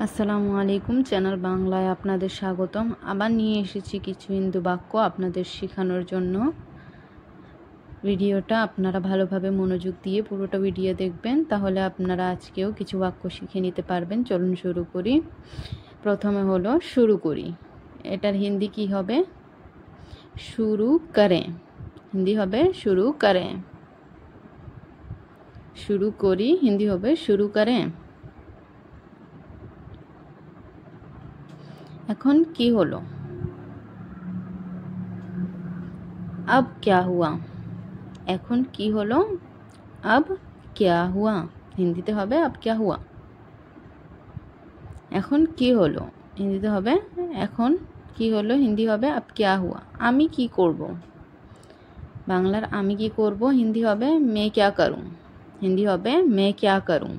আসসালামু আলাইকুম, চ্যানেল বাংলায় আপনাদের স্বাগতম। আবার নিয়ে এসেছি কিছু হিন্দু বাক্য আপনাদের শেখানোর জন্য। ভিডিওটা আপনারা ভালোভাবে মনোযোগ দিয়ে পুরোটা ভিডিও দেখবেন, তাহলে আপনারা আজকেও কিছু বাক্য শিখে নিতে পারবেন। চলুন শুরু করি। প্রথমে হলো শুরু করি। এটার হিন্দি কি হবে? শুরু করে। হিন্দি হবে শুরু করে। শুরু করি হিন্দি হবে শুরু করে। এখন কি হলো? अब क्या हुआ? এখন কি হলো? अब क्या हुआ? হিন্দিতে হবে अब क्या हुआ। এখন কি হলো? হিন্দিতে হবে এখন কি হলো, হিন্দি হবে अब क्या हुआ। আমি কি করব? বাংলার আমি কি করব হিন্দি হবে मैं क्या करूं। হিন্দি হবে मैं क्या करूं।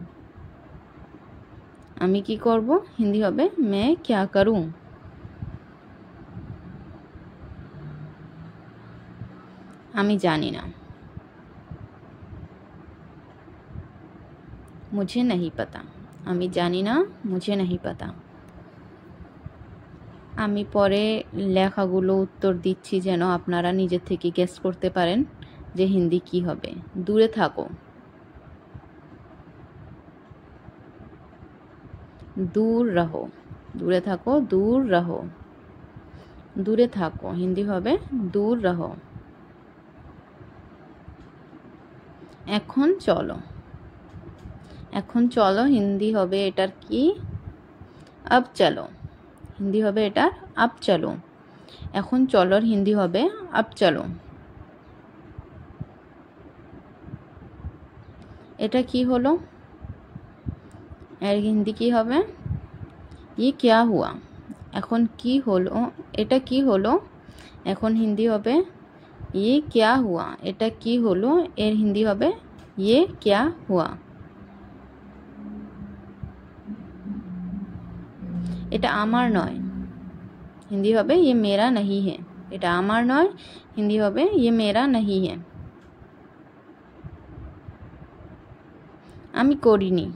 আমি কি করব হিন্দি হবে मैं क्या करूं। আমি জানি না। मुझे नहीं पता। আমি জানি না, मुझे नहीं पता। আমি পরে লেখাগুলো উত্তর দিচ্ছি যেন আপনারা নিজে থেকে গেস করতে পারেন যে হিন্দি কি হবে। দূরে থাকো। दूर रहो। দূরে থাকো, दूर रहो। দূরে থাকো হিন্দি হবে दूर रहो। এখন চলো। এখন চলো হিন্দি হবে এটার কি? अब चलो। হিন্দি হবে এটা अब चलो। এখন চলোর হিন্দি হবে अब चलो। এটা কি হলো? এর হিন্দি কি হবে? ये क्या हुआ। এখন কি হলো? এটা কি হলো? এখন হিন্দি হবে ये क्या हुआ। এটা কি হলো? এর হিন্দি হবে ये क्या हुआ। এটা আমার নয়, হিন্দি হবে ये मेरा नहीं है। এটা আমার নয়, হিন্দি হবে ये मेरा नहीं है। আমি করিনি।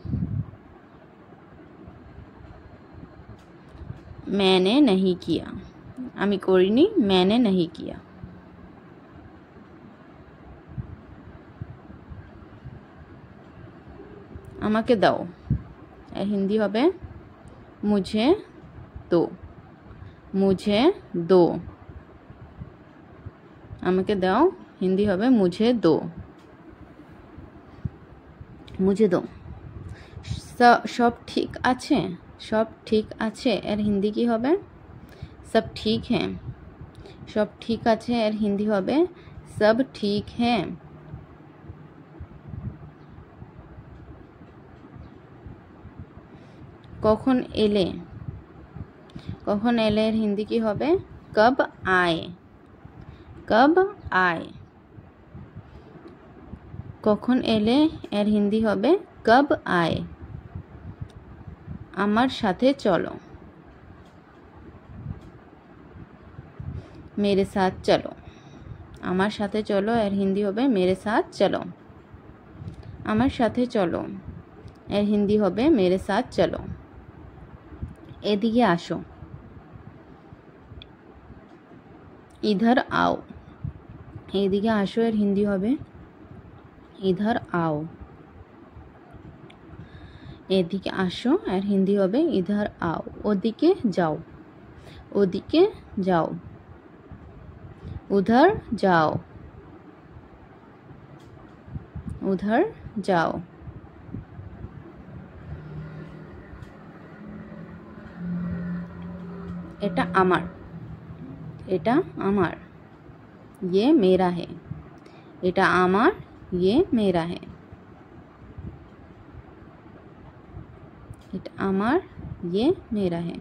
मैंने नहीं किया। আমি করিনি, मैंने नहीं किया। আমাকে দাও। এর হিন্দি হবে मुझे दो। मुझे दो। আমাকে দাও হিন্দি হবে मुझे दो। मुझे दो। সব ঠিক আছে। সব ঠিক আছে এর হিন্দি কি হবে? सब ठीक है। সব ঠিক আছে এর হিন্দি হবে सब ठीक है। কখন এলে? কখন এলে এর হিন্দি কি হবে? कब आए। कब आए। কখন এলে এর হিন্দি হবে कब आए। আমার সাথে চলো। मेरे साथ चलो। আমার সাথে চলো এর হিন্দি হবে मेरे साथ चलो। আমার সাথে চলো এর হিন্দি হবে मेरे साथ चलो। এদিকে আসো। इधर आओ। এদিকে আসো এর হিন্দি হবে इधर आओ। এদিকে আসো এর হিন্দি হবে इधर आओ। ওদিকে যাও। ওদিকে যাও। उधर जाओ। उधर जाओ। এটা আমার। এটা আমার ये मेरा है। এটা আমার ये मेरा है। এটা আমার ये मेरा है।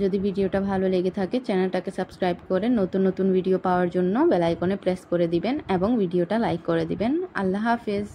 যদি ভিডিওটা ভালো লেগে থাকে চ্যানেলটাকে সাবস্ক্রাইব করে নতুন নতুন ভিডিও পাওয়ার জন্য বেল আইকনে প্রেস করে দিবেন এবং ভিডিওটা লাইক করে দিবেন। আল্লাহ হাফেজ।